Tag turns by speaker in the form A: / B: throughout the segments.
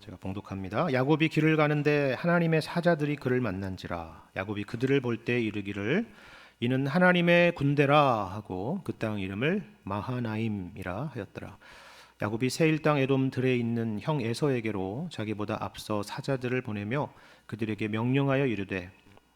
A: 제가 봉독합니다. 야곱이 길을 가는데 하나님의 사자들이 그를 만난지라. 야곱이 그들을 볼 때 이르기를 이는 하나님의 군대라 하고 그 땅 이름을 마하나임이라 하였더라. 야곱이 세일 땅 에돔 들에 있는 형 에서에게로 자기보다 앞서 사자들을 보내며 그들에게 명령하여 이르되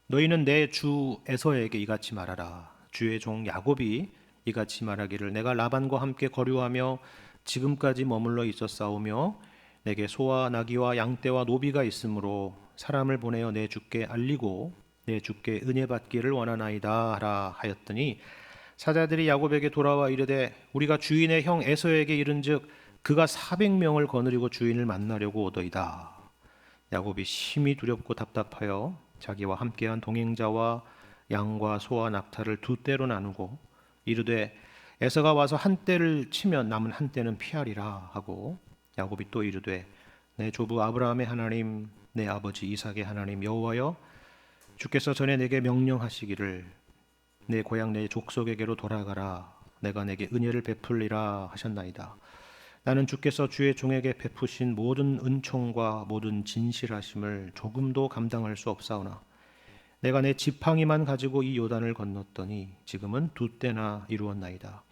A: 너희는 내 주 에서에게 이같이 말하라. 주의 종 야곱이 이같이 말하기를 내가 라반과 함께 거류하며 지금까지 머물러 있었사오며 내게 소와 나귀와 양떼와 노비가 있으므로 사람을 보내어 내 주께 알리고 내 주께 은혜 받기를 원하나이다 하라 하였더니 사자들이 야곱에게 돌아와 이르되 우리가 주인의 형 에서에게 이른즉 그가 400명을 거느리고 주인을 만나려고 오더이다. 야곱이 심히 두렵고 답답하여 자기와 함께한 동행자와 양과 소와 낙타를 두 떼로 나누고 이르되 에서가 와서 한 떼를 치면 남은 한 떼는 피하리라 하고 야곱이 또 이르되 내 조부 아브라함의 하나님 내 아버지 이삭의 하나님 여호와여 주께서 전에 내게 명령하시기를 내 고향 내 족속에게로 돌아가라 내가 내게 은혜를 베풀리라 하셨나이다. 나는 주께서 주의 종에게 베푸신 모든 은총과 모든 진실하심을 조금도 감당할 수 없사오나 내가 내 지팡이만 가지고 이 요단을 건넜더니 지금은 두 때나 이루었나이다.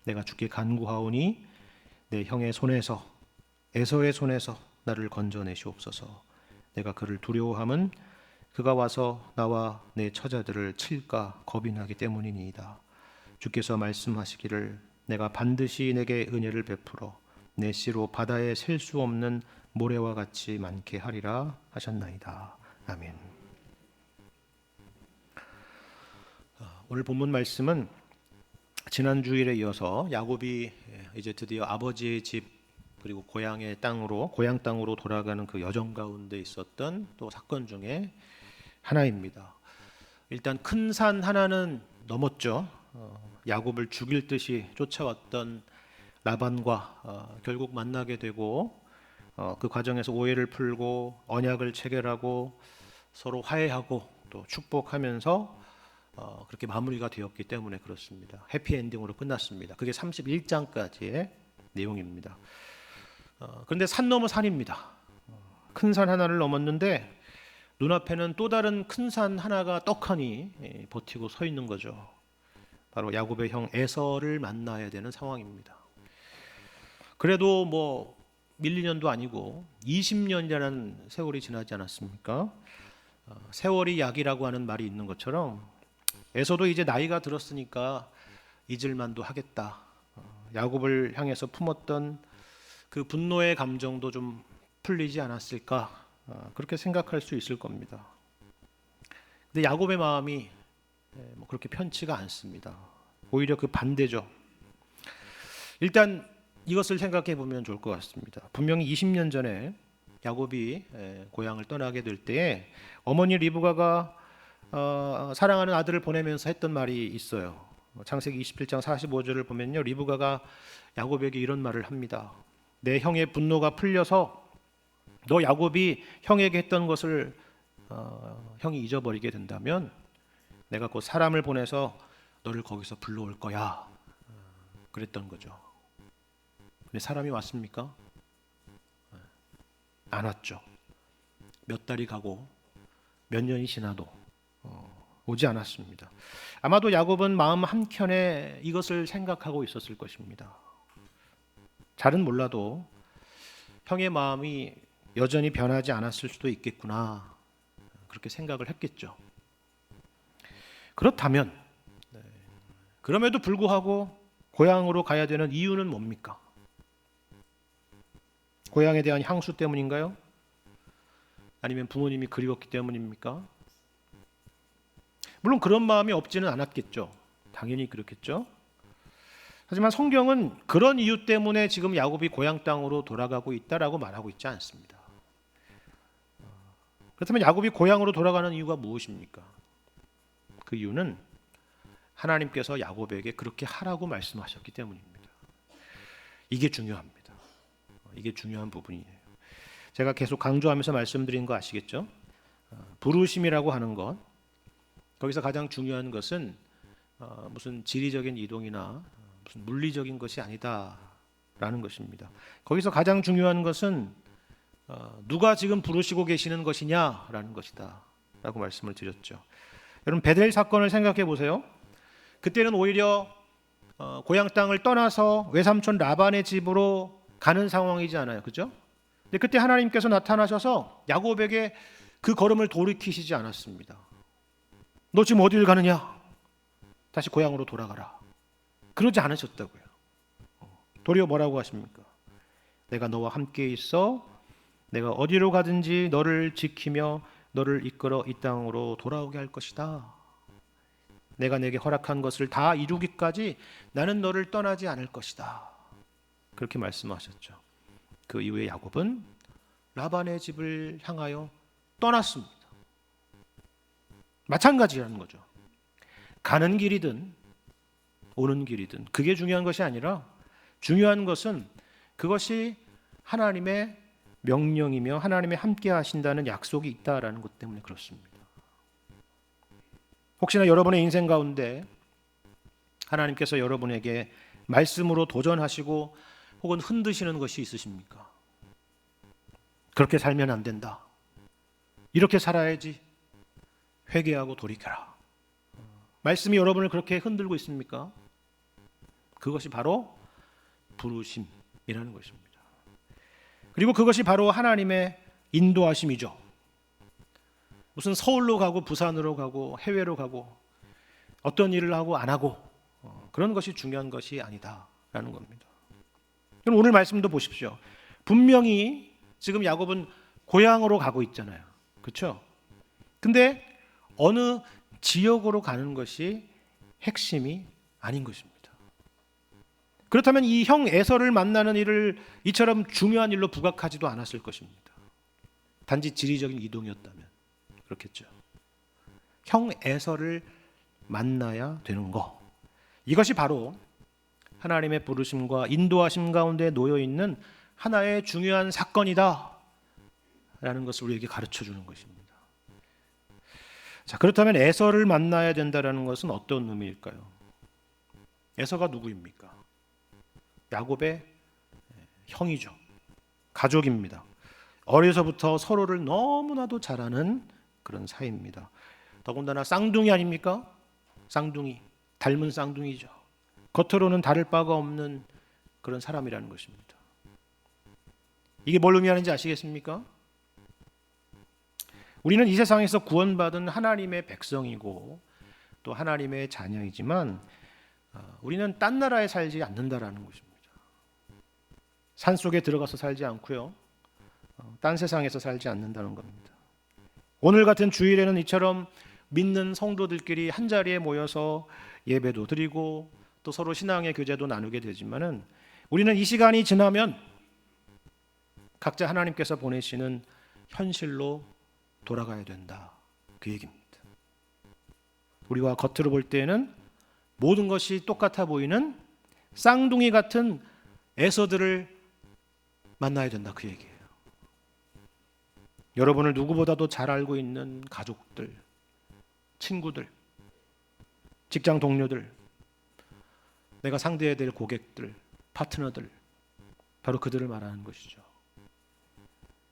A: 내가 주께 간구하오니 내 형의 손에서 에서의 손에서 나를 건져내시옵소서. 내가 그를 두려워함은 그가 와서 나와 내 처자들을 칠까 겁이 나기 때문이니이다. 주께서 말씀하시기를 내가 반드시 내게 은혜를 베풀어 내 씨로 바다에 셀 수 없는 모래와 같이 많게 하리라 하셨나이다. 아멘. 오늘 본문 말씀은 지난 주일에 이어서 야곱이 이제 드디어 아버지의 집 그리고 고향의 땅으로 고향 땅으로 돌아가는 그 여정 가운데 있었던 또 사건 중에 하나입니다. 일단 큰 산 하나는 넘었죠. 야곱을 죽일 듯이 쫓아왔던 라반과 결국 만나게 되고 그 과정에서 오해를 풀고 언약을 체결하고 서로 화해하고 또 축복하면서 그렇게 마무리가 되었기 때문에 그렇습니다. 해피엔딩으로 끝났습니다. 그게 31장까지의 내용입니다. 그런데 산 넘어 산입니다. 큰 산 하나를 넘었는데 눈앞에는 또 다른 큰 산 하나가 떡하니 버티고 서 있는 거죠. 바로 야곱의 형 에서를 만나야 되는 상황입니다. 그래도 뭐 1, 2년도 아니고 20년이라는 세월이 지나지 않았습니까? 세월이 약이라고 하는 말이 있는 것처럼 에서도 이제 나이가 들었으니까 잊을만도 하겠다. 야곱을 향해서 품었던 그 분노의 감정도 좀 풀리지 않았을까 그렇게 생각할 수 있을 겁니다. 근데 야곱의 마음이 그렇게 편치가 않습니다. 오히려 그 반대죠. 일단 이것을 생각해 보면 좋을 것 같습니다. 분명히 20년 전에 야곱이 고향을 떠나게 될 때에 어머니 리브가가 사랑하는 아들을 보내면서 했던 말이 있어요. 창세기 27장 45절을 보면요, 리브가가 야곱에게 이런 말을 합니다. 내 형의 분노가 풀려서 너 야곱이 형에게 했던 것을 형이 잊어버리게 된다면 내가 곧 사람을 보내서 너를 거기서 불러올 거야. 그랬던 거죠. 근데 사람이 왔습니까? 안 왔죠. 몇 달이 가고 몇 년이 지나도 오지 않았습니다. 아마도 야곱은 마음 한켠에 이것을 생각하고 있었을 것입니다. 잘은 몰라도 형의 마음이 여전히 변하지 않았을 수도 있겠구나 그렇게 생각을 했겠죠. 그렇다면 그럼에도 불구하고 고향으로 가야 되는 이유는 뭡니까? 고향에 대한 향수 때문인가요? 아니면 부모님이 그리웠기 때문입니까? 물론 그런 마음이 없지는 않았겠죠. 당연히 그렇겠죠. 하지만 성경은 그런 이유 때문에 지금 야곱이 고향 땅으로 돌아가고 있다라고 말하고 있지 않습니다. 그렇다면 야곱이 고향으로 돌아가는 이유가 무엇입니까? 그 이유는 하나님께서 야곱에게 그렇게 하라고 말씀하셨기 때문입니다. 이게 중요합니다. 이게 중요한 부분이에요. 제가 계속 강조하면서 말씀드린 거 아시겠죠? 부르심이라고 하는 것, 거기서 가장 중요한 것은 무슨 지리적인 이동이나 무슨 물리적인 것이 아니다라는 것입니다. 거기서 가장 중요한 것은 누가 지금 부르시고 계시는 것이냐라는 것이다 라고 말씀을 드렸죠. 여러분, 베델 사건을 생각해 보세요. 그때는 오히려 고향 땅을 떠나서 외삼촌 라반의 집으로 가는 상황이지 않아요, 그죠? 근데 그때 하나님께서 나타나셔서 야곱에게 그 걸음을 돌이키시지 않았습니다. 너 지금 어디를 가느냐? 다시 고향으로 돌아가라. 그러지 않으셨다고요. 도리어 뭐라고 하십니까? 내가 너와 함께 있어 내가 어디로 가든지 너를 지키며 너를 이끌어 이 땅으로 돌아오게 할 것이다. 내가 내게 허락한 것을 다 이루기까지 나는 너를 떠나지 않을 것이다. 그렇게 말씀하셨죠. 그 이후에 야곱은 라반의 집을 향하여 떠났습니다. 마찬가지라는 거죠. 가는 길이든 오는 길이든 그게 중요한 것이 아니라 중요한 것은 그것이 하나님의 명령이며 하나님의 함께 하신다는 약속이 있다라는 것 때문에 그렇습니다. 혹시나 여러분의 인생 가운데 하나님께서 여러분에게 말씀으로 도전하시고 혹은 흔드시는 것이 있으십니까? 그렇게 살면 안 된다. 이렇게 살아야지. 회개하고 돌이켜라. 말씀이 여러분을 그렇게 흔들고 있습니까? 그것이 바로 부르심이라는 것입니다. 그리고 그것이 바로 하나님의 인도하심이죠. 무슨 서울로 가고 부산으로 가고 해외로 가고 어떤 일을 하고 안 하고 그런 것이 중요한 것이 아니다라는 겁니다. 그럼 오늘 말씀도 보십시오. 분명히 지금 야곱은 고향으로 가고 있잖아요. 그렇죠? 근데 어느 지역으로 가는 것이 핵심이 아닌 것입니다. 그렇다면 이 형 에서를 만나는 일을 이처럼 중요한 일로 부각하지도 않았을 것입니다. 단지 지리적인 이동이었다면 그렇겠죠. 형 에서를 만나야 되는 거, 이것이 바로 하나님의 부르심과 인도하심 가운데 놓여 있는 하나의 중요한 사건이다 라는 것을 우리에게 가르쳐 주는 것입니다. 자, 그렇다면 에서를 만나야 된다는 것은 어떤 의미일까요? 에서가 누구입니까? 야곱의 형이죠. 가족입니다. 어려서부터 서로를 너무나도 잘 아는 그런 사이입니다. 더군다나 쌍둥이 아닙니까? 쌍둥이, 닮은 쌍둥이죠. 겉으로는 다를 바가 없는 그런 사람이라는 것입니다. 이게 뭘 의미하는지 아시겠습니까? 우리는 이 세상에서 구원받은 하나님의 백성이고 또 하나님의 자녀이지만 우리는 딴 나라에 살지 않는다라는 것입니다. 산속에 들어가서 살지 않고요. 딴 세상에서 살지 않는다는 겁니다. 오늘 같은 주일에는 이처럼 믿는 성도들끼리 한자리에 모여서 예배도 드리고 또 서로 신앙의 교제도 나누게 되지만은 우리는 이 시간이 지나면 각자 하나님께서 보내시는 현실로 돌아가야 된다. 그 얘기입니다. 우리가 겉으로 볼 때는 모든 것이 똑같아 보이는 쌍둥이 같은 에서들을 만나야 된다. 그 얘기예요. 여러분을 누구보다도 잘 알고 있는 가족들, 친구들, 직장 동료들, 내가 상대해야 될 고객들, 파트너들, 바로 그들을 말하는 것이죠.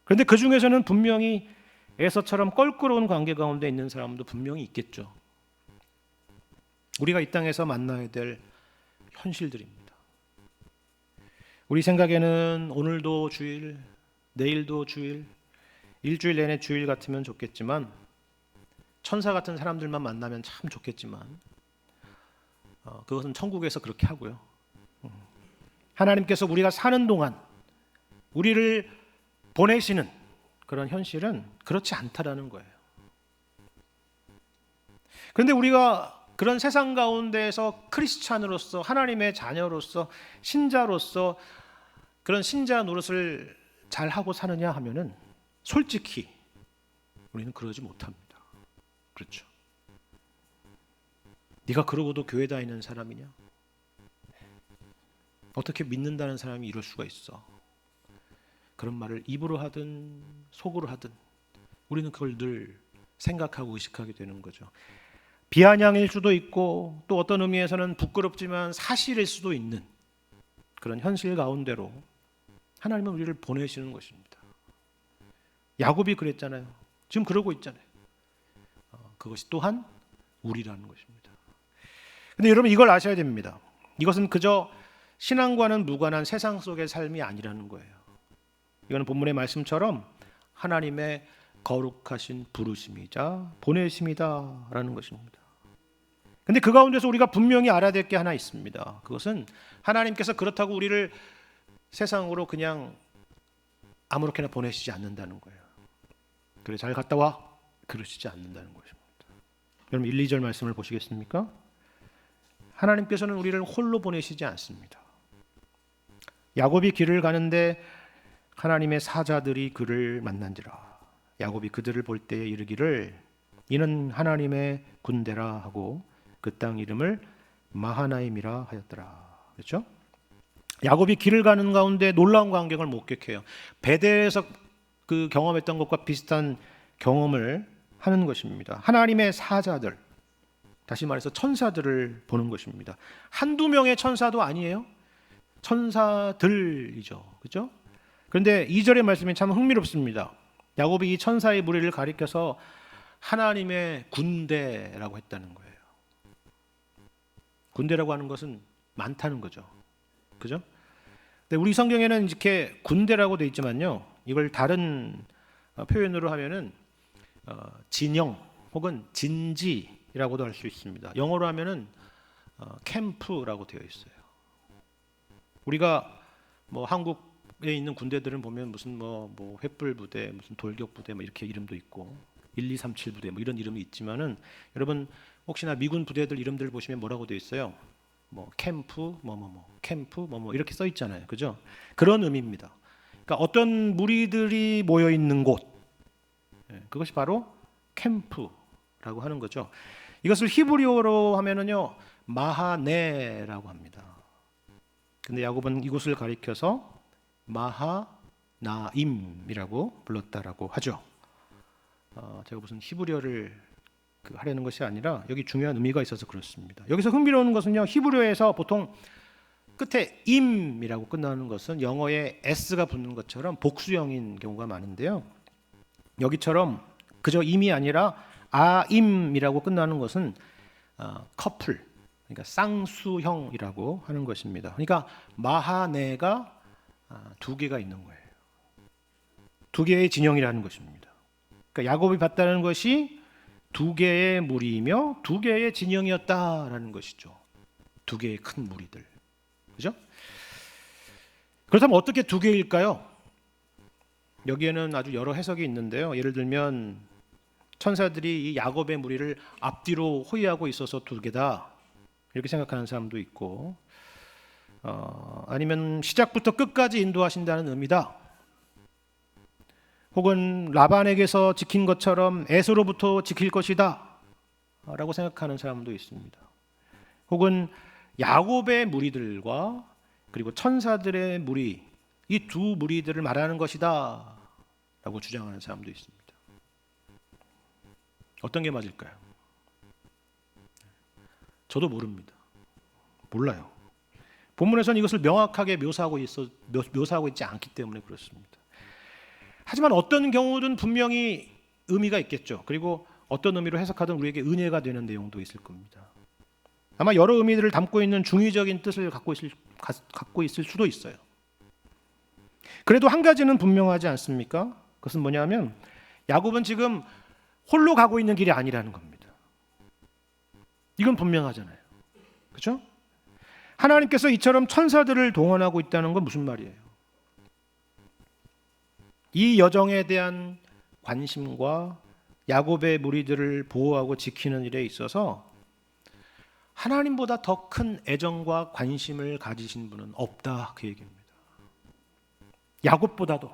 A: 그런데 그 중에서는 분명히 에서처럼 껄끄러운 관계 가운데 있는 사람도 분명히 있겠죠. 우리가 이 땅에서 만나야 될 현실들입니다. 우리 생각에는 오늘도 주일, 내일도 주일, 일주일 내내 주일 같으면 좋겠지만 천사 같은 사람들만 만나면 참 좋겠지만 그것은 천국에서 그렇게 하고요. 하나님께서 우리가 사는 동안 우리를 보내시는 그런 현실은 그렇지 않다라는 거예요. 그런데 우리가 그런 세상 가운데에서 크리스찬으로서 하나님의 자녀로서 신자로서 그런 신자 노릇을 잘 하고 사느냐 하면은 솔직히 우리는 그러지 못합니다. 그렇죠. 네가 그러고도 교회 다니는 사람이냐? 어떻게 믿는다는 사람이 이럴 수가 있어? 그런 말을 입으로 하든 속으로 하든 우리는 그걸 늘 생각하고 의식하게 되는 거죠. 비아냥일 수도 있고 또 어떤 의미에서는 부끄럽지만 사실일 수도 있는 그런 현실 가운데로 하나님은 우리를 보내시는 것입니다. 야곱이 그랬잖아요. 지금 그러고 있잖아요. 그것이 또한 우리라는 것입니다. 근데 여러분 이걸 아셔야 됩니다. 이것은 그저 신앙과는 무관한 세상 속의 삶이 아니라는 거예요. 이거는 본문의 말씀처럼 하나님의 거룩하신 부르심이자 보내심이다라는 것입니다. 근데 그 가운데서 우리가 분명히 알아야 될 게 하나 있습니다. 그것은 하나님께서 그렇다고 우리를 세상으로 그냥 아무렇게나 보내시지 않는다는 거예요. 그래 잘 갔다 와 그러시지 않는다는 것입니다. 여러분 1, 2절 말씀을 보시겠습니까? 하나님께서는 우리를 홀로 보내시지 않습니다. 야곱이 길을 가는데 하나님의 사자들이 그를 만난지라. 야곱이 그들을 볼 때에 이르기를 이는 하나님의 군대라 하고 그 땅 이름을 마하나임이라 하였더라. 그렇죠? 야곱이 길을 가는 가운데 놀라운 광경을 목격해요. 베델에서 그 경험했던 것과 비슷한 경험을 하는 것입니다. 하나님의 사자들, 다시 말해서 천사들을 보는 것입니다. 한두 명의 천사도 아니에요. 천사들이죠. 그렇죠? 그런데 2절의 말씀이 참 흥미롭습니다. 야곱이 이 천사의 무리를 가리켜서 하나님의 군대라고 했다는 거예요. 군대라고 하는 것은 많다는 거죠. 그죠? 근데 우리 성경에는 이렇게 군대라고 되어 있지만요. 이걸 다른 표현으로 하면은 진영 혹은 진지라고도 할 수 있습니다. 영어로 하면은 캠프라고 되어 있어요. 우리가 뭐 한국에 있는 군대들은 보면 무슨 뭐 횃불 부대, 무슨 돌격 부대 뭐 이렇게 이름도 있고 1237 부대 뭐 이런 이름이 있지만은 여러분 혹시나 미군 부대들 이름들 보시면 뭐라고 되어 있어요? 뭐 캠프 캠프 이렇게 써 있잖아요. 그죠? 그런 의미입니다. 그러니까 어떤 무리들이 모여 있는 곳, 그것이 바로 캠프라고 하는 거죠. 이것을 히브리어로 하면은요 마하네라고 합니다. 근데 야곱은 이곳을 가리켜서 마하나임이라고 불렀다라고 하죠. 제가 무슨 히브리어를 하려는 것이 아니라 여기 중요한 의미가 있어서 그렇습니다. 여기서 흥미로운 것은요, 히브리어에서 보통 끝에 임이라고 끝나는 것은 영어에 s가 붙는 것처럼 복수형인 경우가 많은데요. 여기처럼 그저 임이 아니라 아임이라고 끝나는 것은 커플, 그러니까 쌍수형이라고 하는 것입니다. 그러니까 마하네가 두 개가 있는 거예요. 두 개의 진영이라는 것입니다. 그러니까 야곱이 봤다는 것이 두 개의 무리이며 두 개의 진영이었다라는 것이죠. 두 개의 큰 무리들. 그죠? 그렇다면 어떻게 두 개일까요? 여기에는 아주 여러 해석이 있는데요. 예를 들면 천사들이 이 야곱의 무리를 앞뒤로 호위하고 있어서 두 개다 이렇게 생각하는 사람도 있고, 아니면 시작부터 끝까지 인도하신다는 의미다. 혹은 라반에게서 지킨 것처럼 에서로부터 지킬 것이다 라고 생각하는 사람도 있습니다. 혹은 야곱의 무리들과 그리고 천사들의 무리, 이 두 무리들을 말하는 것이다 라고 주장하는 사람도 있습니다. 어떤 게 맞을까요? 저도 모릅니다. 몰라요. 본문에서는 이것을 명확하게 묘사하고 있지 않기 때문에 그렇습니다. 하지만 어떤 경우든 분명히 의미가 있겠죠. 그리고 어떤 의미로 해석하든 우리에게 은혜가 되는 내용도 있을 겁니다. 아마 여러 의미들을 담고 있는 중의적인 뜻을 갖고 있을 수도 있어요. 그래도 한 가지는 분명하지 않습니까? 그것은 뭐냐면 야곱은 지금 홀로 가고 있는 길이 아니라는 겁니다. 이건 분명하잖아요. 그렇죠? 하나님께서 이처럼 천사들을 동원하고 있다는 건 무슨 말이에요? 이 여정에 대한 관심과 야곱의 무리들을 보호하고 지키는 일에 있어서 하나님보다 더 큰 애정과 관심을 가지신 분은 없다, 그 얘기입니다. 야곱보다도.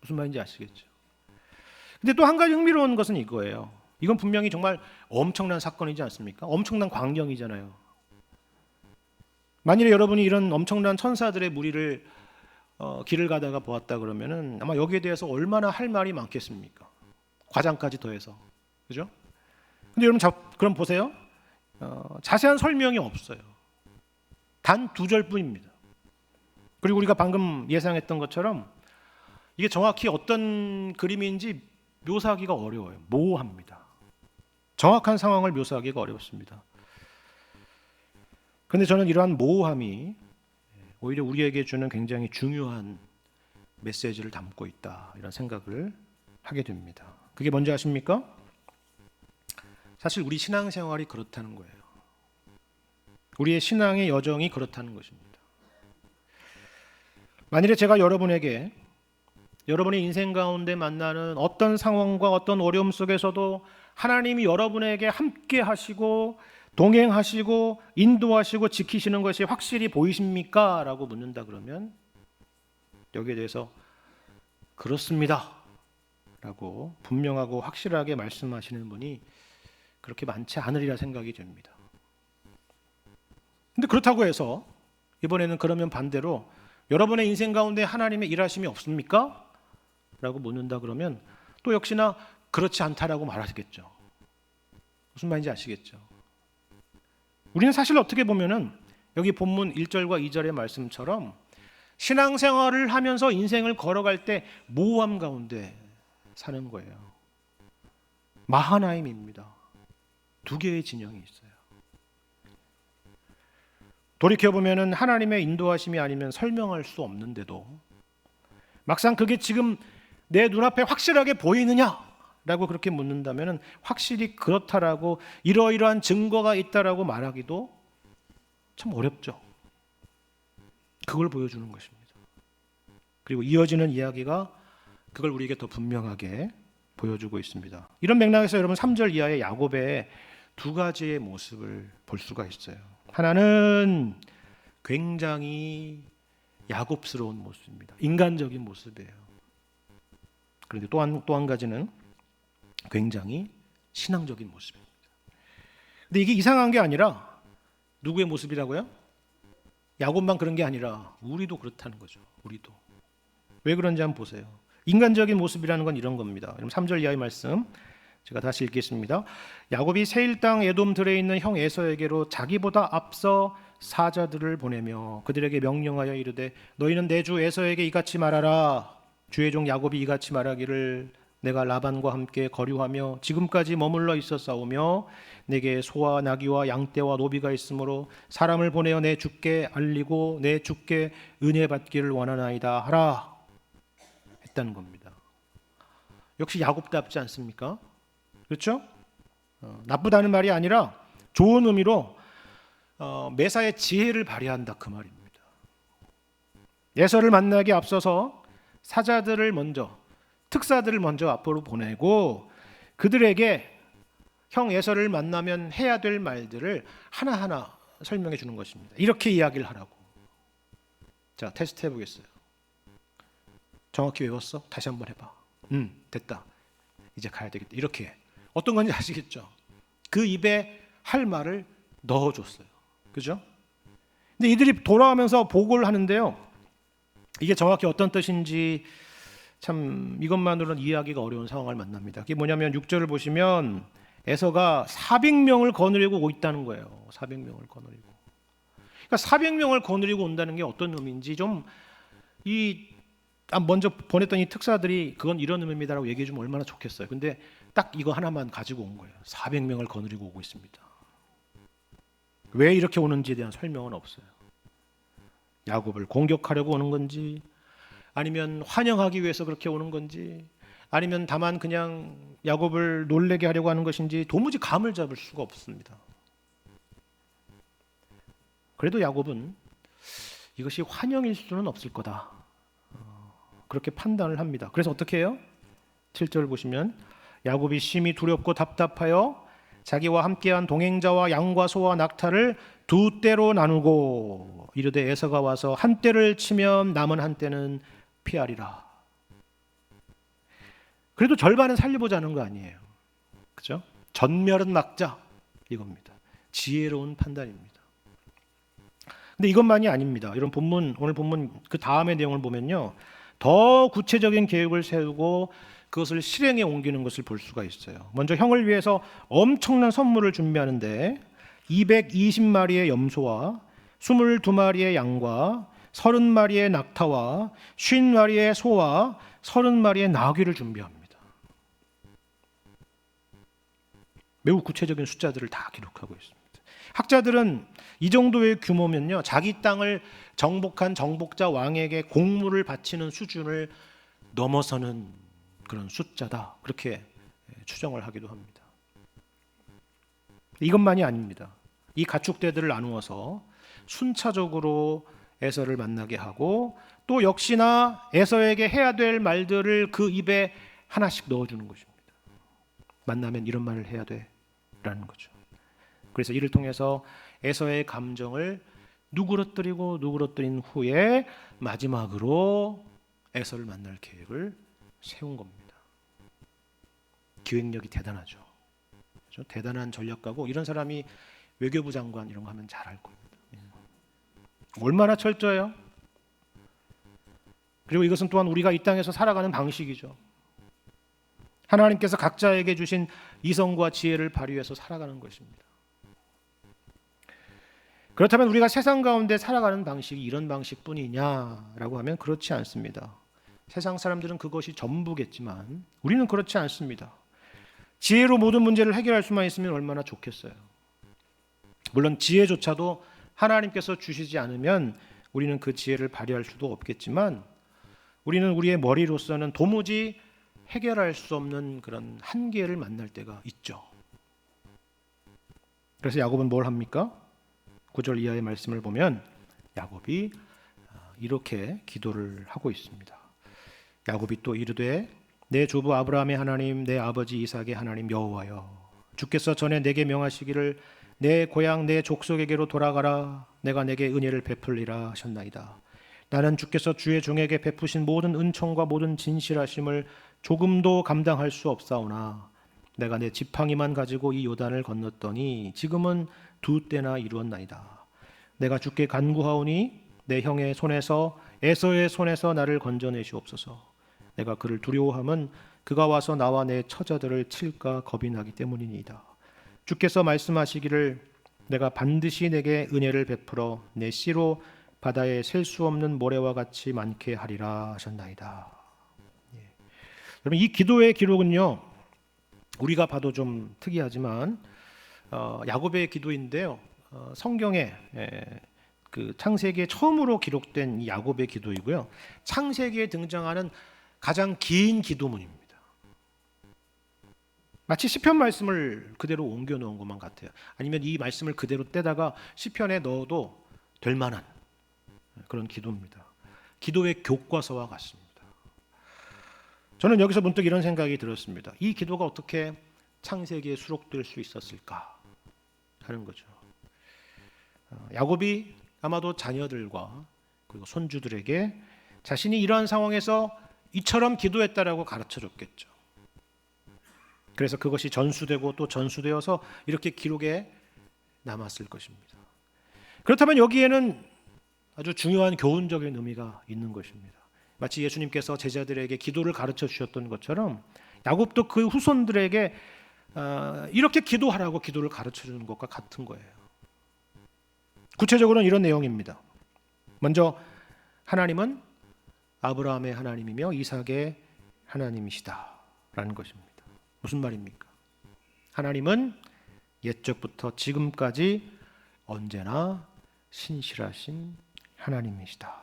A: 무슨 말인지 아시겠죠? 근데 또 한 가지 흥미로운 것은 이거예요. 이건 분명히 정말 엄청난 사건이지 않습니까? 엄청난 광경이잖아요. 만일에 여러분이 이런 엄청난 천사들의 무리를 길을 가다가 보았다 그러면은 아마 여기에 대해서 얼마나 할 말이 많겠습니까? 과장까지 더해서. 그죠? 근데 여러분 그럼 보세요. 자세한 설명이 없어요. 단 2절뿐입니다. 그리고 우리가 방금 예상했던 것처럼 이게 정확히 어떤 그림인지 묘사하기가 어려워요. 모호합니다. 정확한 상황을 묘사하기가 어렵습니다. 그런데 저는 이러한 모호함이 오히려 우리에게 주는 굉장히 중요한 메시지를 담고 있다, 이런 생각을 하게 됩니다. 그게 뭔지 아십니까? 사실 우리 신앙생활이 그렇다는 거예요. 우리의 신앙의 여정이 그렇다는 것입니다. 만일에 제가 여러분에게 여러분의 인생 가운데 만나는 어떤 상황과 어떤 어려움 속에서도 하나님이 여러분에게 함께 하시고 동행하시고 인도하시고 지키시는 것이 확실히 보이십니까? 라고 묻는다 그러면 여기에 대해서 그렇습니다 라고 분명하고 확실하게 말씀하시는 분이 그렇게 많지 않으리라 생각이 됩니다. 근데 그렇다고 해서 이번에는 그러면 반대로 여러분의 인생 가운데 하나님의 일하심이 없습니까? 라고 묻는다 그러면 또 역시나 그렇지 않다라고 말하시겠죠. 무슨 말인지 아시겠죠? 우리는 사실 어떻게 보면은 여기 본문 1절과 2절의 말씀처럼 신앙생활을 하면서 인생을 걸어갈 때 모호함 가운데 사는 거예요. 마하나임입니다. 두 개의 진영이 있어요. 돌이켜보면은 하나님의 인도하심이 아니면 설명할 수 없는데도 막상 그게 지금 내 눈앞에 확실하게 보이느냐라고 그렇게 묻는다면은 확실히 그렇다라고 이러이러한 증거가 있다라고 말하기도 참 어렵죠. 그걸 보여주는 것입니다. 그리고 이어지는 이야기가 그걸 우리에게 더 분명하게 보여주고 있습니다. 이런 맥락에서 여러분 3절 이하의 야곱의 두 가지의 모습을 볼 수가 있어요. 하나는 굉장히 야곱스러운 모습입니다. 인간적인 모습이에요. 그런데 또 한 가지는 굉장히 신앙적인 모습입니다. 근데 이게 이상한 게 아니라 누구의 모습이라고요? 야곱만 그런 게 아니라 우리도 그렇다는 거죠. 우리도. 왜 그런지 한번 보세요. 인간적인 모습이라는 건 이런 겁니다. 그럼 3절 이하의 말씀 제가 다시 읽겠습니다. 야곱이 세일 땅 에돔 들에 있는 형 에서에게로 자기보다 앞서 사자들을 보내며 그들에게 명령하여 이르되 너희는 내 주 에서에게 이같이 말하라. 주의 종 야곱이 이같이 말하기를 내가 라반과 함께 거류하며 지금까지 머물러 있었사오며 내게 소와 나귀와 양떼와 노비가 있으므로 사람을 보내어 내 주께 알리고 내 주께 은혜 받기를 원하나이다 하라 했다는 겁니다. 역시 야곱답지 않습니까? 그렇죠? 나쁘다는 말이 아니라 좋은 의미로 매사에 지혜를 발휘한다 그 말입니다. 에서를 만나기 앞서서 사자들을 먼저 특사들을 먼저 앞으로 보내고 그들에게 형 에서를 만나면 해야 될 말들을 하나하나 설명해 주는 것입니다. 이렇게 이야기를 하라고. 자, 테스트 해보겠어요. 정확히 외웠어? 다시 한번 해봐. 됐다. 이제 가야 되겠다. 이렇게. 어떤 건지 아시겠죠? 그 입에 할 말을 넣어줬어요. 그죠? 근데 이들이 돌아오면서 보고를 하는데요. 이게 정확히 어떤 뜻인지 참 이것만으로는 이해하기가 어려운 상황을 만납니다. 그게 뭐냐면 6절을 보시면 에서가 400명을 거느리고 오고 있다는 거예요. 400명을 거느리고. 그러니까 400명을 거느리고 온다는 게 어떤 의미인지 좀 먼저 보냈던 이 특사들이 그건 이런 의미입니다라고 얘기해 주면 얼마나 좋겠어요. 근데 딱 이거 하나만 가지고 온 거예요. 400명을 거느리고 오고 있습니다. 왜 이렇게 오는지에 대한 설명은 없어요. 야곱을 공격하려고 오는 건지 아니면 환영하기 위해서 그렇게 오는 건지 아니면 다만 그냥 야곱을 놀래게 하려고 하는 것인지 도무지 감을 잡을 수가 없습니다. 그래도 야곱은 이것이 환영일 수는 없을 거다. 그렇게 판단을 합니다. 그래서 어떻게 해요? 7절 보시면 야곱이 심히 두렵고 답답하여 자기와 함께한 동행자와 양과 소와 낙타를 두 떼로 나누고 이르되 에서가 와서 한 떼를 치면 남은 한 떼는 피하리라. 그래도 절반은 살려보자는 거 아니에요. 그죠? 전멸은 막자 이겁니다. 지혜로운 판단입니다. 근데 이것만이 아닙니다. 이런 오늘 본문 그 다음의 내용을 보면요. 더 구체적인 계획을 세우고 그것을 실행에 옮기는 것을 볼 수가 있어요. 먼저 형을 위해서 엄청난 선물을 준비하는데 220마리의 염소와 22마리의 양과 30마리의 낙타와 50마리의 소와 30마리의 나귀를 준비합니다. 매우 구체적인 숫자들을 다 기록하고 있습니다. 학자들은 이 정도의 규모면요, 자기 땅을 정복한 정복자 왕에게 공물을 바치는 수준을 넘어서는 그런 숫자다, 그렇게 추정을 하기도 합니다. 이것만이 아닙니다. 이 가축대들을 나누어서 순차적으로 에서를 만나게 하고, 또 역시나 에서에게 해야 될 말들을 그 입에 하나씩 넣어주는 것입니다. 만나면 이런 말을 해야 돼 라는 거죠. 그래서 이를 통해서 에서의 감정을 누그러뜨린 후에 마지막으로 에서를 만날 계획을 세운 겁니다. 기획력이 대단하죠. 그렇죠? 대단한 전략가고, 이런 사람이 외교부 장관 이런 거 하면 잘 알 겁니다. 얼마나 철저해요? 그리고 이것은 또한 우리가 이 땅에서 살아가는 방식이죠. 하나님께서 각자에게 주신 이성과 지혜를 발휘해서 살아가는 것입니다. 그렇다면 우리가 세상 가운데 살아가는 방식이 이런 방식뿐이냐라고 하면 그렇지 않습니다. 세상 사람들은 그것이 전부겠지만 우리는 그렇지 않습니다. 지혜로 모든 문제를 해결할 수만 있으면 얼마나 좋겠어요. 물론 지혜조차도 하나님께서 주시지 않으면 우리는 그 지혜를 발휘할 수도 없겠지만, 우리는 우리의 머리로서는 도무지 해결할 수 없는 그런 한계를 만날 때가 있죠. 그래서 야곱은 뭘 합니까? 9절 이하의 말씀을 보면 야곱이 이렇게 기도를 하고 있습니다. 야곱이 또 이르되 내 조부 아브라함의 하나님, 내 아버지 이삭의 하나님 여호와여, 주께서 전에 내게 명하시기를 내 고향 내 족속에게로 돌아가라, 내가 내게 은혜를 베풀리라 하셨나이다. 나는 주께서 주의 종에게 베푸신 모든 은총과 모든 진실하심을 조금도 감당할 수 없사오나 내가 내 지팡이만 가지고 이 요단을 건넜더니 지금은 2때나 이루었나이다. 내가 주께 간구하오니 내 형의 손에서 에서의 손에서 나를 건져내시옵소서. 내가 그를 두려워함은 그가 와서 나와 내 처자들을 칠까 겁이 나기 때문이니이다. 주께서 말씀하시기를 내가 반드시 내게 은혜를 베풀어 내 씨로 바다에 셀 수 없는 모래와 같이 많게 하리라 하셨나이다. 여러분, 이 기도의 기록은요, 우리가 봐도 좀 특이하지만 야곱의 기도인데요, 성경에 그 창세기에 처음으로 기록된 이 야곱의 기도이고요, 창세기에 등장하는 가장 긴 기도문입니다. 마치 시편 말씀을 그대로 옮겨 놓은 것만 같아요. 아니면 이 말씀을 그대로 떼다가 시편에 넣어도 될 만한 그런 기도입니다. 기도의 교과서와 같습니다. 저는 여기서 문득 이런 생각이 들었습니다. 이 기도가 어떻게 창세기에 수록될 수 있었을까 하는 거죠. 야곱이 아마도 자녀들과 그리고 손주들에게 자신이 이러한 상황에서 이처럼 기도했다라고 가르쳐줬겠죠. 그래서 그것이 전수되고 또 전수되어서 이렇게 기록에 남았을 것입니다. 그렇다면 여기에는 아주 중요한 교훈적인 의미가 있는 것입니다. 마치 예수님께서 제자들에게 기도를 가르쳐 주셨던 것처럼 야곱도 그 후손들에게 이렇게 기도하라고 기도를 가르쳐 주는 것과 같은 거예요. 구체적으로는 이런 내용입니다. 먼저 하나님은 아브라함의 하나님이며 이삭의 하나님이시다라는 것입니다. 무슨 말입니까? 하나님은 옛적부터 지금까지 언제나 신실하신 하나님이시다.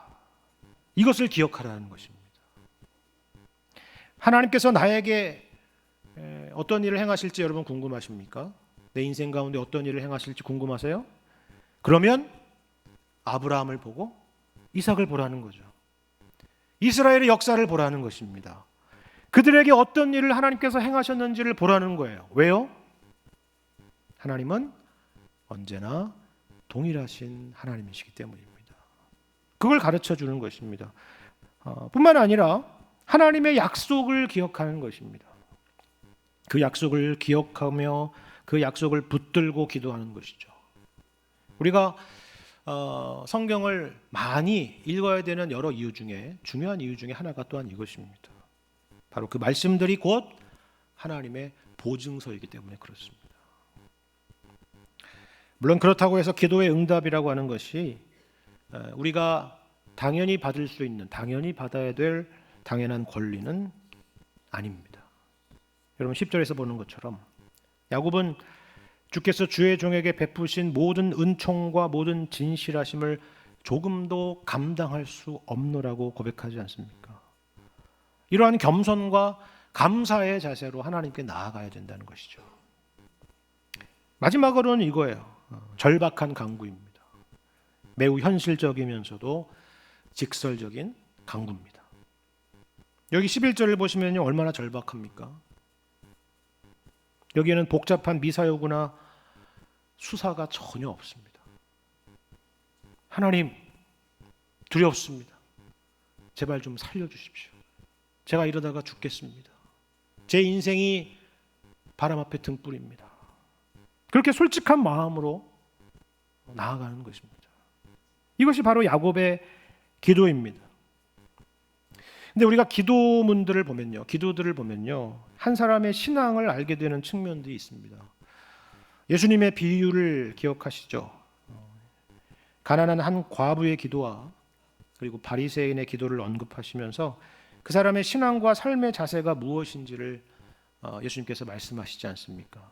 A: 이것을 기억하라는 것입니다. 하나님께서 나에게 어떤 일을 행하실지 여러분 궁금하십니까? 내 인생 가운데 어떤 일을 행하실지 궁금하세요? 그러면 아브라함을 보고 이삭을 보라는 거죠. 이스라엘의 역사를 보라는 것입니다. 그들에게 어떤 일을 하나님께서 행하셨는지를 보라는 거예요. 왜요? 하나님은 언제나 동일하신 하나님이시기 때문입니다. 그걸 가르쳐 주는 것입니다. 뿐만 아니라 하나님의 약속을 기억하는 것입니다. 그 약속을 기억하며 그 약속을 붙들고 기도하는 것이죠. 우리가 성경을 많이 읽어야 되는 여러 이유 중에 중요한 이유 중에 하나가 또한 이것입니다. 바로 그 말씀들이 곧 하나님의 보증서이기 때문에 그렇습니다. 물론 그렇다고 해서 기도의 응답이라고 하는 것이 우리가 당연히 받을 수 있는, 당연히 받아야 될, 당연한 권리는 아닙니다. 여러분 10절에서 보는 것처럼 야곱은 주께서 주의 종에게 베푸신 모든 은총과 모든 진실하심을 조금도 감당할 수 없노라고 고백하지 않습니까? 이러한 겸손과 감사의 자세로 하나님께 나아가야 된다는 것이죠. 마지막으로는 이거예요. 절박한 강구입니다. 매우 현실적이면서도 직설적인 강구입니다. 여기 11절을 보시면요, 얼마나 절박합니까? 여기에는 복잡한 미사여구나 수사가 전혀 없습니다. 하나님, 두렵습니다. 제발 좀 살려주십시오. 제가 이러다가 죽겠습니다. 제 인생이 바람 앞에 등불입니다. 그렇게 솔직한 마음으로 나아가는 것입니다. 이것이 바로 야곱의 기도입니다. 근데 우리가 기도문들을 보면요, 기도들을 보면요, 한 사람의 신앙을 알게 되는 측면들이 있습니다. 예수님의 비유를 기억하시죠? 가난한 한 과부의 기도와 그리고 바리새인의 기도를 언급하시면서 그 사람의 신앙과 삶의 자세가 무엇인지를 예수님께서 말씀하시지 않습니까?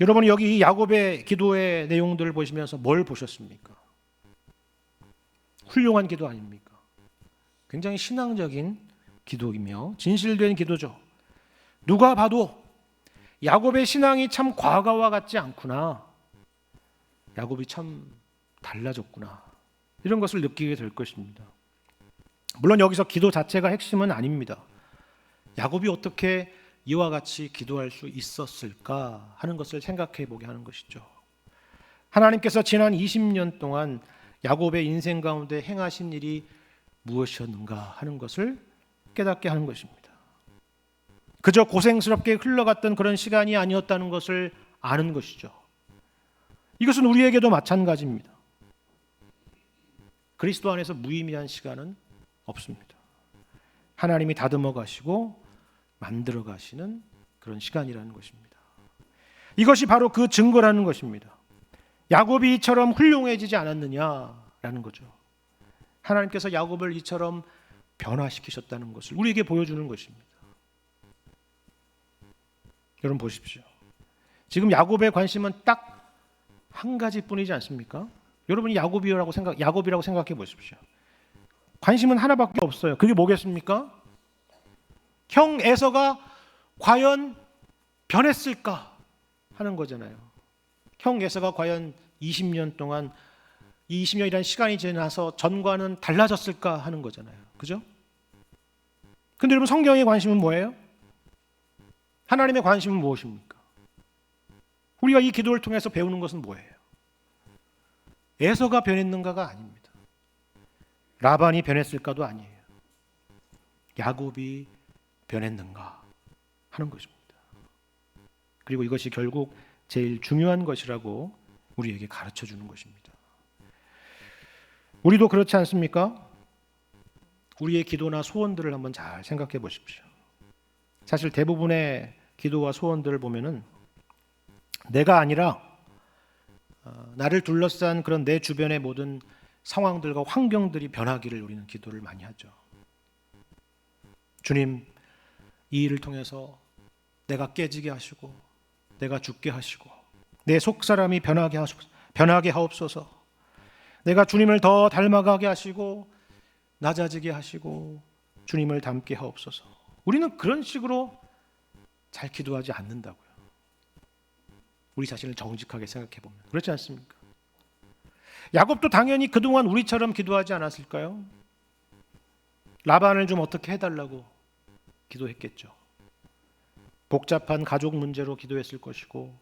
A: 여러분이 여기 야곱의 기도의 내용들을 보시면서 뭘 보셨습니까? 훌륭한 기도 아닙니까? 굉장히 신앙적인 기도이며 진실된 기도죠. 누가 봐도 야곱의 신앙이 참 과거와 같지 않구나. 야곱이 참 달라졌구나. 이런 것을 느끼게 될 것입니다. 물론 여기서 기도 자체가 핵심은 아닙니다. 야곱이 어떻게 이와 같이 기도할 수 있었을까 하는 것을 생각해 보게 하는 것이죠. 하나님께서 지난 20년 동안 야곱의 인생 가운데 행하신 일이 무엇이었는가 하는 것을 깨닫게 하는 것입니다. 그저 고생스럽게 흘러갔던 그런 시간이 아니었다는 것을 아는 것이죠. 이것은 우리에게도 마찬가지입니다. 그리스도 안에서 무의미한 시간은 없습니다. 하나님이 다듬어 가시고 만들어 가시는 그런 시간이라는 것입니다. 이것이 바로 그 증거라는 것입니다. 야곱이 이처럼 훌륭해지지 않았느냐라는 거죠. 하나님께서 야곱을 이처럼 변화시키셨다는 것을 우리에게 보여주는 것입니다. 여러분 보십시오. 지금 야곱의 관심은 딱 한 가지뿐이지 않습니까? 여러분이 야곱이라고 생각해 보십시오. 관심은 하나밖에 없어요. 그게 뭐겠습니까? 형 에서가 과연 변했을까 하는 거잖아요. 형 에서가 과연 20년 동안 이 20년이라는 시간이 지나서 전과는 달라졌을까 하는 거잖아요. 그죠? 근데 여러분 성경의 관심은 뭐예요? 하나님의 관심은 무엇입니까? 우리가 이 기도를 통해서 배우는 것은 뭐예요? 에서가 변했는가가 아닙니다. 라반이 변했을까도 아니에요. 야곱이 변했는가 하는 것입니다. 그리고 이것이 결국 제일 중요한 것이라고 우리에게 가르쳐 주는 것입니다. 우리도 그렇지 않습니까? 우리의 기도나 소원들을 한번 잘 생각해 보십시오. 사실 대부분의 기도와 소원들을 보면은 내가 아니라 나를 둘러싼 그런 내 주변의 모든 상황들과 환경들이 변하기를 우리는 기도를 많이 하죠. 주님, 이 일을 통해서 내가 깨지게 하시고 내가 죽게 하시고 내 속사람이 변하게 하옵소서. 내가 주님을 더 닮아가게 하시고 낮아지게 하시고 주님을 닮게 하옵소서. 우리는 그런 식으로 잘 기도하지 않는다고요. 우리 자신을 정직하게 생각해 보면 그렇지 않습니까? 야곱도 당연히 그동안 우리처럼 기도하지 않았을까요? 라반을 좀 어떻게 해달라고 기도했겠죠. 복잡한 가족 문제로 기도했을 것이고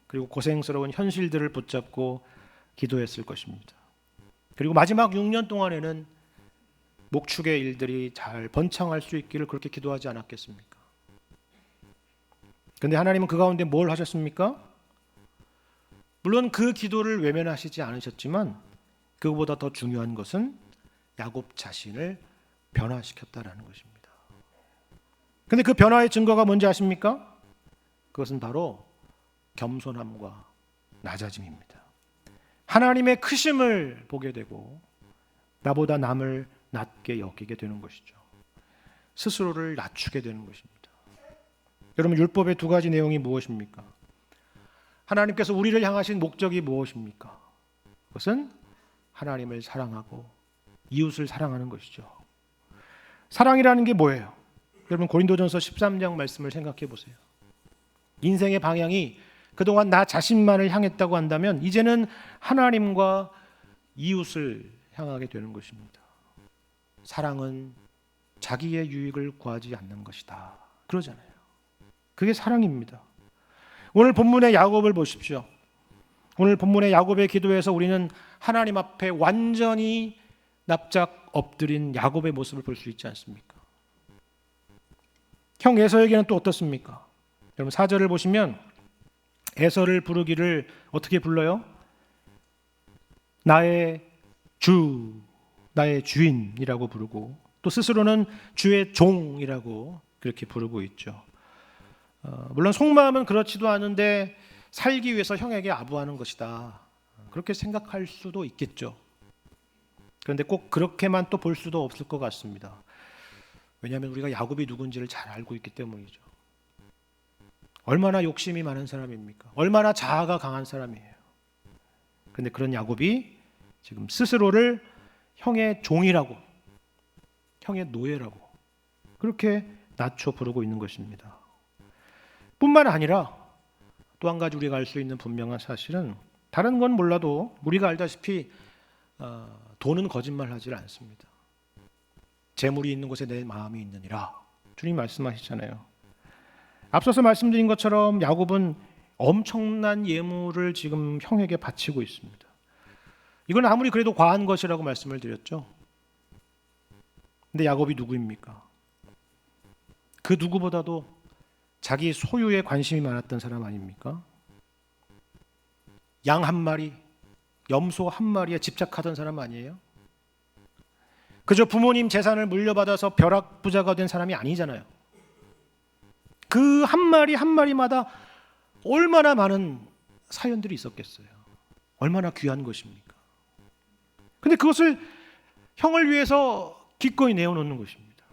A: 그리고 고생스러운 현실들을 붙잡고 기도했을 것입니다. 그리고 마지막 6년 동안에는 목축의 일들이 잘 번창할 수 있기를 그렇게 기도하지 않았겠습니까? 그런데 하나님은 그 가운데 뭘 하셨습니까? 물론 그 기도를 외면하시지 않으셨지만 그보다 더 중요한 것은 야곱 자신을 변화시켰다라는 것입니다. 그런데 그 변화의 증거가 뭔지 아십니까? 그것은 바로 겸손함과 낮아짐입니다. 하나님의 크심을 보게 되고 나보다 남을 낮게 여기게 되는 것이죠. 스스로를 낮추게 되는 것입니다. 여러분, 율법의 두 가지 내용이 무엇입니까? 하나님께서 우리를 향하신 목적이 무엇입니까? 그것은 하나님을 사랑하고 이웃을 사랑하는 것이죠. 사랑이라는 게 뭐예요? 여러분, 고린도전서 13장 말씀을 생각해 보세요. 인생의 방향이 그동안 나 자신만을 향했다고 한다면 이제는 하나님과 이웃을 향하게 되는 것입니다. 사랑은 자기의 유익을 구하지 않는 것이다, 그러잖아요. 그게 사랑입니다. 오늘 본문의 야곱을 보십시오. 오늘 본문의 야곱의 기도에서 우리는 하나님 앞에 완전히 납작 엎드린 야곱의 모습을 볼 수 있지 않습니까? 형 에서에게는 또 어떻습니까? 여러분, 4절을 보시면 에서를 부르기를 어떻게 불러요? 나의 주, 나의 주인이라고 부르고 또 스스로는 주의 종이라고 그렇게 부르고 있죠. 물론 속마음은 그렇지도 않은데 살기 위해서 형에게 아부하는 것이다, 그렇게 생각할 수도 있겠죠. 그런데 꼭 그렇게만 또 볼 수도 없을 것 같습니다. 왜냐하면 우리가 야곱이 누군지를 잘 알고 있기 때문이죠. 얼마나 욕심이 많은 사람입니까? 얼마나 자아가 강한 사람이에요. 그런데 그런 야곱이 지금 스스로를 형의 종이라고, 형의 노예라고 그렇게 낮춰 부르고 있는 것입니다. 뿐만 아니라 또 한 가지 우리가 알 수 있는 분명한 사실은, 다른 건 몰라도 우리가 알다시피 돈은 거짓말하지 않습니다. 재물이 있는 곳에 내 마음이 있느니라 주님 말씀하시잖아요. 앞서서 말씀드린 것처럼 야곱은 엄청난 예물을 지금 형에게 바치고 있습니다. 이건 아무리 그래도 과한 것이라고 말씀을 드렸죠. 근데 야곱이 누구입니까? 그 누구보다도 자기 소유에 관심이 많았던 사람 아닙니까? 양 한 마리, 염소 한 마리에 집착하던 사람 아니에요? 그저 부모님 재산을 물려받아서 벼락부자가 된 사람이 아니잖아요. 그 한 마리 한 마리마다 얼마나 많은 사연들이 있었겠어요. 얼마나 귀한 것입니까? 근데 그것을 형을 위해서 기꺼이 내어놓는 것입니다.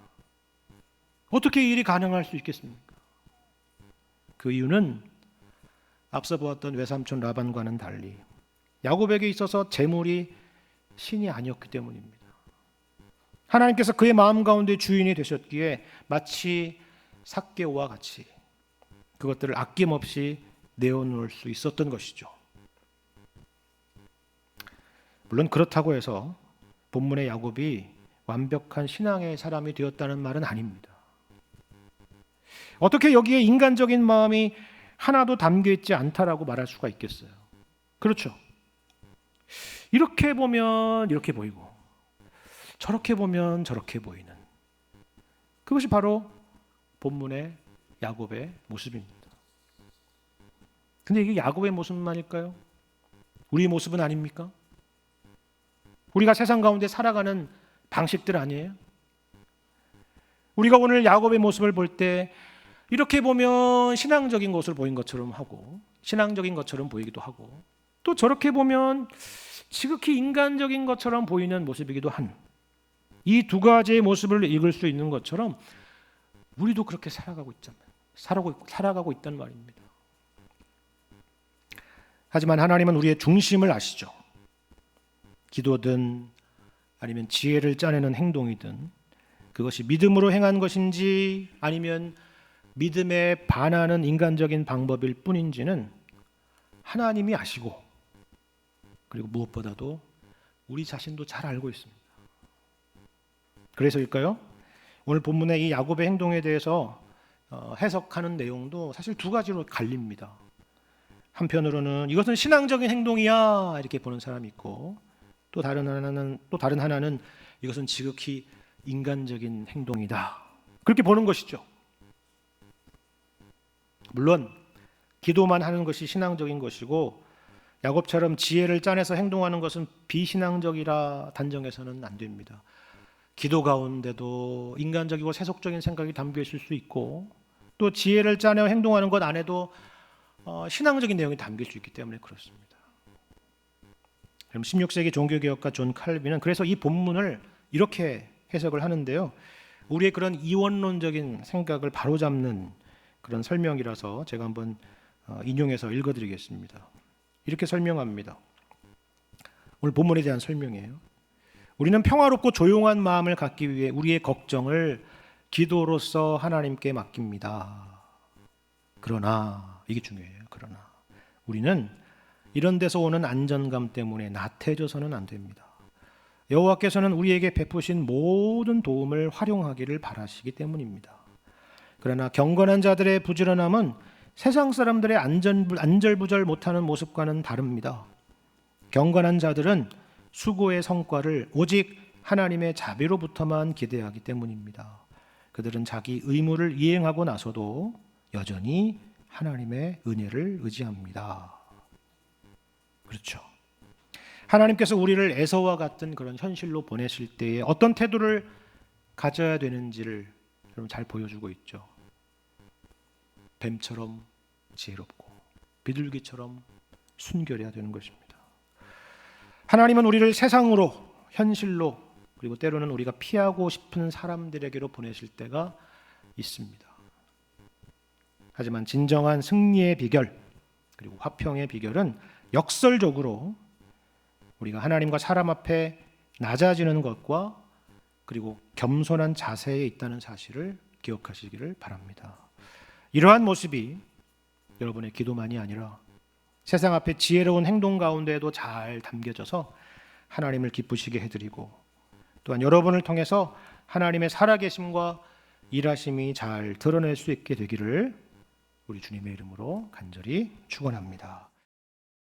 A: 어떻게 이 일이 가능할 수 있겠습니까? 그 이유는 앞서 보았던 외삼촌 라반과는 달리 야곱에게 있어서 재물이 신이 아니었기 때문입니다. 하나님께서 그의 마음 가운데 주인이 되셨기에 마치 삭개오와 같이 그것들을 아낌없이 내어놓을 수 있었던 것이죠. 물론 그렇다고 해서 본문의 야곱이 완벽한 신앙의 사람이 되었다는 말은 아닙니다. 어떻게 여기에 인간적인 마음이 하나도 담겨있지 않다라고 말할 수가 있겠어요? 그렇죠. 이렇게 보면 이렇게 보이고 저렇게 보면 저렇게 보이는, 그것이 바로 본문의 야곱의 모습입니다. 근데 이게 야곱의 모습만일까요? 우리의 모습은 아닙니까? 우리가 세상 가운데 살아가는 방식들 아니에요? 우리가 오늘 야곱의 모습을 볼 때 이렇게 보면 신앙적인 것을 보인 것처럼 하고 신앙적인 것처럼 보이기도 하고, 또 저렇게 보면 지극히 인간적인 것처럼 보이는 모습이기도 한, 이 두 가지의 모습을 읽을 수 있는 것처럼 우리도 그렇게 살아가고 있단 말입니다. 하지만 하나님은 우리의 중심을 아시죠. 기도든 아니면 지혜를 짜내는 행동이든 그것이 믿음으로 행한 것인지 아니면 믿음에 반하는 인간적인 방법일 뿐인지는 하나님이 아시고, 그리고 무엇보다도 우리 자신도 잘 알고 있습니다. 그래서일까요? 오늘 본문의 이 야곱의 행동에 대해서 해석하는 내용도 사실 두 가지로 갈립니다. 한편으로는 이것은 신앙적인 행동이야 이렇게 보는 사람이 있고, 또 다른 하나는 이것은 지극히 인간적인 행동이다 그렇게 보는 것이죠. 물론 기도만 하는 것이 신앙적인 것이고 야곱처럼 지혜를 짜내서 행동하는 것은 비신앙적이라 단정해서는 안 됩니다. 기도 가운데도 인간적이고 세속적인 생각이 담겨 있을 수 있고, 또 지혜를 짜내어 행동하는 것 안에도 신앙적인 내용이 담길 수 있기 때문에 그렇습니다. 16세기 종교개혁가 존 칼빈은 그래서 이 본문을 이렇게 해석을 하는데요. 우리의 그런 이원론적인 생각을 바로잡는 그런 설명이라서 제가 한번 인용해서 읽어드리겠습니다. 이렇게 설명합니다. 오늘 본문에 대한 설명이에요. 우리는 평화롭고 조용한 마음을 갖기 위해 우리의 걱정을 기도로서 하나님께 맡깁니다. 그러나 이게 중요해요. 그러나 우리는 이런 데서 오는 안전감 때문에 나태해져서는 안 됩니다. 여호와께서는 우리에게 베푸신 모든 도움을 활용하기를 바라시기 때문입니다. 그러나 경건한 자들의 부지런함은 세상 사람들의 안절부절 못하는 모습과는 다릅니다. 경건한 자들은 수고의 성과를 오직 하나님의 자비로부터만 기대하기 때문입니다. 그들은 자기 의무를 이행하고 나서도 여전히 하나님의 은혜를 의지합니다. 그렇죠. 하나님께서 우리를 에서와 같은 그런 현실로 보내실 때에 어떤 태도를 가져야 되는지를 여러분 잘 보여주고 있죠. 뱀처럼 지혜롭고 비둘기처럼 순결해야 되는 것입니다. 하나님은 우리를 세상으로, 현실로, 그리고 때로는 우리가 피하고 싶은 사람들에게로 보내실 때가 있습니다. 하지만 진정한 승리의 비결, 그리고 화평의 비결은 역설적으로 우리가 하나님과 사람 앞에 낮아지는 것과 그리고 겸손한 자세에 있다는 사실을 기억하시기를 바랍니다. 이러한 모습이 여러분의 기도만이 아니라 세상 앞에 지혜로운 행동 가운데에도 잘 담겨져서 하나님을 기쁘시게 해드리고 또한 여러분을 통해서 하나님의 살아계심과 일하심이 잘 드러낼 수 있게 되기를 우리 주님의 이름으로 간절히 축원합니다.